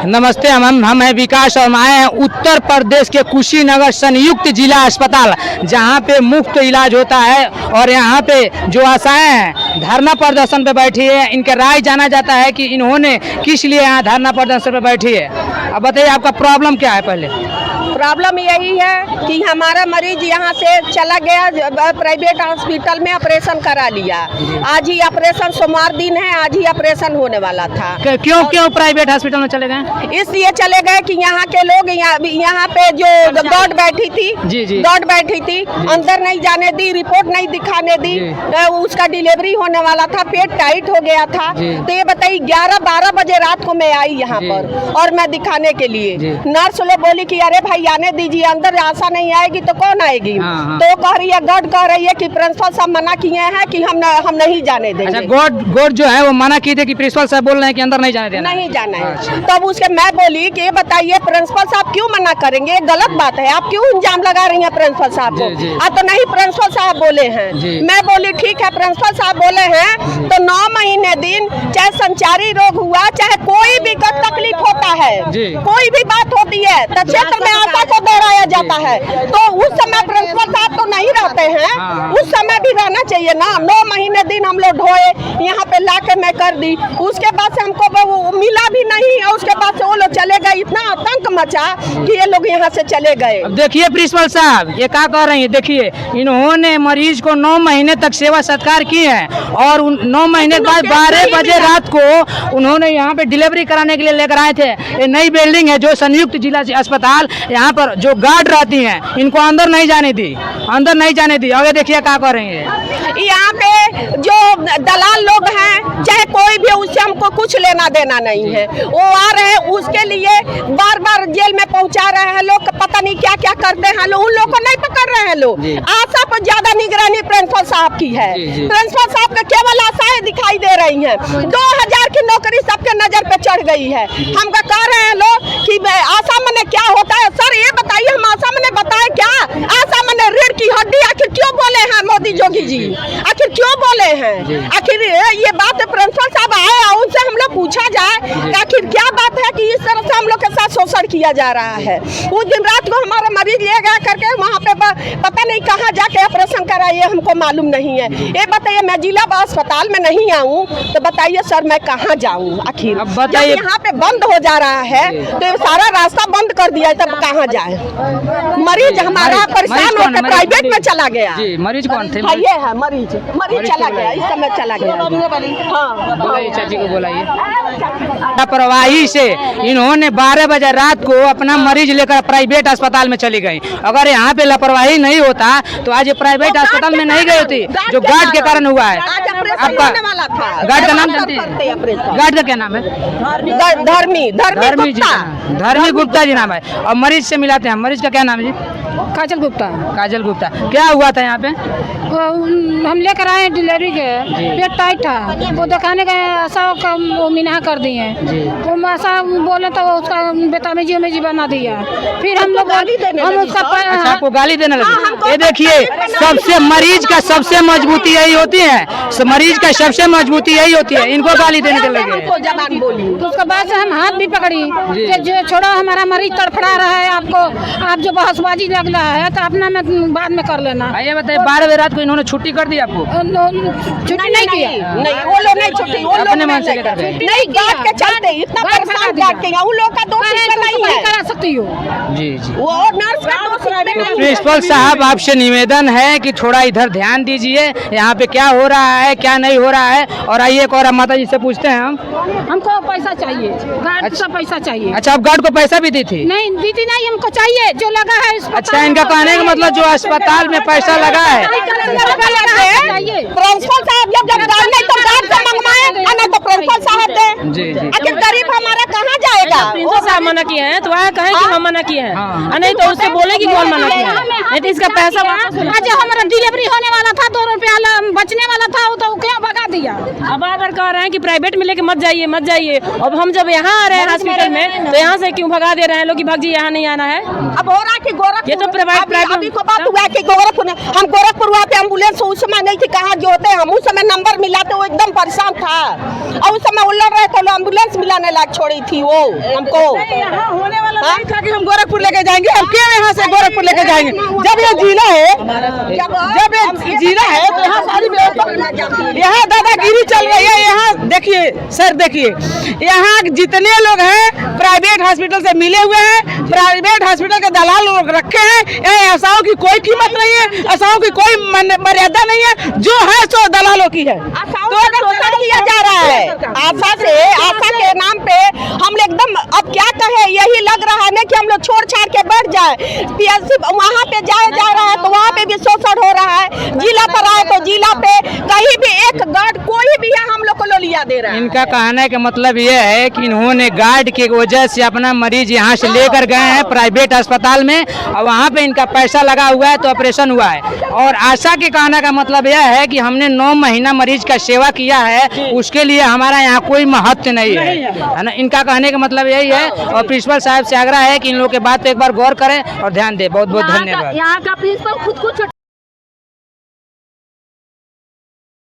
नमस्ते, हम हैं विकास और हम आए हैं उत्तर प्रदेश के कुशीनगर संयुक्त जिला अस्पताल, जहां पे मुफ्त इलाज होता है। और यहां पे जो आशाएं हैं धरना प्रदर्शन पे बैठी है, इनके राय जाना जाता है कि इन्होंने किस लिए यहाँ धरना प्रदर्शन पे बैठी है। अब बताइए आपका प्रॉब्लम क्या है। पहले प्रॉब्लम यही है कि हमारा मरीज यहाँ से चला गया प्राइवेट हॉस्पिटल में, ऑपरेशन करा लिया। आज ही ऑपरेशन, सोमवार दिन है, आज ही ऑपरेशन होने वाला था। क्यों प्राइवेट हॉस्पिटल में चले गए? इसलिए चले गए कि यहाँ के लोग यहाँ पे जो गार्ड बैठी थी, गार्ड बैठी थी, अंदर नहीं जाने दी, रिपोर्ट नहीं दिखाने दी। उसका डिलीवरी होने वाला था, पेट टाइट हो गया था। तो ये बताइए 11-12 बजे रात को मैं आई यहाँ पर और मैं दिखाने के लिए। नर्स लोग बोली कि अरे भाई आने दीजिए, अंदर आशा नहीं आएगी तो कौन आएगी। तो कह रही है, गार्ड कह रही है कि प्रिंसिपल साहब मना किए हैं कि हम नहीं जाने देंगे। गार्ड जो है वो मना किए थे कि प्रिंसिपल साहब बोल रहे हैं कि अंदर नहीं जाने देना, नहीं जाना है। तब उसके मैं बोली कि बताइए प्रिंसिपल साहब क्यों मना करेंगे, गलत बात है, आप क्यों इल्जाम लगा रही हैं प्रिंसिपल साहब को। तो नहीं, प्रिंसिपल साहब बोले हैं। मैं बोली ठीक है, प्रिंसिपल साहब बोले हैं तो 9 महीने दिन, चाहे संचारी रोग हुआ, चाहे कोई भी तकलीफ होता है, कोई भी बात होती है तो क्षेत्र में आशा को दोहराया जाता है। तो उस समय प्रिंसिपल साहब तो नहीं रहते हैं, उस समय भी रहना चाहिए ना। 9 महीने दिन हम लोग ढोए, यहाँ पे ला के मैं कर दी। उसके बाद से हमको वो मिला भी नहीं, और उसके बाद से वो लोग चले गए। इतना आतंक मचा कि ये लोग यहाँ से चले गए। देखिए प्रिंसिपल साहब ये क्या कह रही है, देखिए इन्होंने मरीज को 9 महीने तक सेवा सत्कार की है और 9 महीने के बाद 12 बजे रात को उन्होंने यहाँ पे डिलीवरी कराने के लिए लेकर आए थे। ये नई बिल्डिंग है जो संयुक्त जिला अस्पताल, यहाँ पर जो गार्ड रहती हैं इनको अंदर नहीं जाने दी, अंदर नहीं जाने दी। आगे देखिए क्या कर रही है। यहाँ पे जो दलाल लोग हैं, चाहे कोई भी, उससे हमको कुछ लेना देना नहीं है। वो आ रहे हैं, उसके लिए बार बार जेल में पहुंचा रहे हैं लोग, पता नहीं क्या क्या करते हैं लोग। उन लोग को नहीं पकड़ रहे हैं लोग। आशा पर ज्यादा निगरानी प्रिंसिपल साहब की है। प्रिंसिपल साहब का केवल आशाएं दिखाई दे रही हैं। 2000 की नौकरी सबके नजर पे चढ़ गई है। हम कह रहे हैं लोग कि आशा मने क्या होता है। सर ये बताइए, हम आशा मने बताए क्या? आशा मने रीढ़ की हड्डी। आखिर क्यों बोले हैं मोदी जोगी जी, आखिर क्यों बोले हैं? आखिर ये बात प्रिंसिपल साहब आए और उनसे हम लोग पूछा जाए आखिर क्या बात है कि इस तरह से हम लोग के साथ शोषण किया जा रहा है। उस दिन रात को हमारा मरीज ले गया करके वहाँ पे पता नहीं कहाँ जाके ऑपरेशन कराइए, हमको मालूम नहीं है। ये बताइए, मैं जिला अस्पताल में नहीं आऊँ तो बताइए सर मैं कहाँ जाऊँ? आखिर बताइए, यहाँ पे बंद हो जा रहा है तो सारा रास्ता बंद कर दिया है, तब कहाँ जाए? मरीज हमारा परेशान होकर प्राइवेट में चला गया। मरीज कौन थे? ये है मरीज चला गया, इस समय चला गया। हाँ, बोलाइए चाची को, बोलाइए। लापरवाही से इन्होंने 12 बजे रात को अपना मरीज लेकर प्राइवेट अस्पताल में चली गई। अगर यहाँ पे लापरवाही नहीं होता तो आज ये प्राइवेट अस्पताल में नहीं गई होती, जो गार्ड के कारण हुआ है। आपका गार्ड का नाम जानते हैं? गार्ड का क्या नाम है? धर्मी गुप्ता जी नाम है। और मरीज से मिलाते हैं, मरीज का क्या नाम है जी? काजल गुप्ता। काजल गुप्ता, क्या हुआ था यहाँ पे? हम लेकर आए डिलीवरी के, पेट टाइट था, वो दिखाने गए, आशा का वो मिना कर दिए। वो आशा बोले तो उसका बेतामेजी में जी बना दिया। फिर हम लोग हम उसका आपको गाली देने लगे। ये देखिए, सबसे मरीज का सबसे मजबूती यही होती है, मरीज का सबसे मजबूती यही होती है, इनको गाली देने के लगे। तो उसके बाद से हम हाथ भी पकड़ी, जो छोड़ो हमारा मरीज तड़फड़ा रहा है, आपको आप जो बहसबाजी लग रहा है तो अपना में बाद में कर लेना। ये बताइए 12 बजे रात को इन्होंने छुट्टी कर दी आपको? छुट्टी नहीं किया, नहीं वो लोग नहीं छुट्टी, वो अपने मन से करते नहीं, गार्ड के चलते इतना परेशान गार्ड के, उन लोग का दोष नहीं है, करा सकती हो। जी वो नर्स का दोष नहीं है। प्रिंसिपल साहब आपसे निवेदन है कि थोड़ा इधर ध्यान दीजिए, यहाँ पे क्या हो रहा है क्या नहीं हो रहा है। और आइए एक और माता जी से पूछते हैं हमको पैसा चाहिए, गार्ड से पैसा चाहिए। अच्छा, आप गार्ड को पैसा भी दी थी? नहीं दी थी, नहीं हमको चाहिए जो लगा है। अच्छा, इनका कहने का मतलब जो अस्पताल में पैसा लगा है। प्रिंसिपल साहब जब नहीं तो गार्ड से मंगवाए, नहीं तो प्रिंसिपल साहब दे। आखिर गरीब हमारा कहाँ जाएगा? प्रिंसिपल साहब मना किए हैं तो वह कहे कि हम मना किए हैं, नहीं तो उससे बोले कि कौन मना किया है, नहीं तो इसका पैसा वापस। आज हमारा डिलीवरी होने वाला था, 2 रुपया बचने वाला था, तो क्यों भगा दिया। अब बार कह रहे हैं कि प्राइवेट में लेके मत जाइए मत जाइए। अब हम जब यहाँ आ रहे हैं हॉस्पिटल में तो यहाँ से क्यों भगा दे रहे हैं लोग कि भाग जी यहाँ नहीं आना है। अब हो रहा है कि गोरखपुर, ये तो प्राइवेट अभी को बात हुआ है कि गोरखपुर, हम गोरखपुर वहाँ पे एम्बुलेंस उस समय नहीं थी, कहाँ जो होते हम उस समय नंबर मिला तो वो एकदम परेशान था और उस समय उलझ रहे थे, एम्बुलेंस मिलाने लायक छोड़ी थी वो हमको। यहाँ होने वाला नहीं था कि हम गोरखपुर लेके जाएंगे, हम क्यों यहाँ से गोरखपुर लेके जाएंगे? जब ये जिला है, जब ये जिला है तो यहाँ सारी व्यवस्था, यहाँ दादागिरी चल रही है। यहाँ देखिए सर, देखिए यहाँ जितने लोग हैं प्राइवेट हॉस्पिटल से मिले हुए हैं, प्राइवेट हॉस्पिटल के दलाल लोग रखे हैं। आशाओं की कोई कीमत नहीं है, आशाओं की कोई मर्यादा नहीं है, जो है सो दलालों की है। तो शोषण किया जा रहा है आशा से, आशा के नाम पे हम एकदम अब क्या कहे, यही लग रहा है ना कि हम लोग छोड़ छाड़ के बैठ जाए। पीएचसी वहाँ पे जाया जा रहा है तो वहाँ पे भी शोषण हो रहा है, जिला पर आए तो जिला पे कहीं भी एक गार्ड कोई भी है हम लोग को लोलिया दे रहा है। इनका कहने का मतलब ये है कि इन्होंने गार्ड की वजह से अपना मरीज यहाँ से लेकर गए हैं प्राइवेट अस्पताल में और वहाँ पे इनका पैसा लगा हुआ है तो ऑपरेशन हुआ है। और आशा के कहने का मतलब यह है कि हमने 9 महीना मरीज का सेवा किया है, उसके लिए हमारा यहाँ कोई महत्व नहीं है ना। इनका कहने का मतलब यही है और प्रिंसिपल साहब से आग्रह है कि इन लोगों के बात पे एक बार गौर करें और ध्यान दें। बहुत बहुत धन्यवाद। यहाँ का प्रिंसिपल खुद को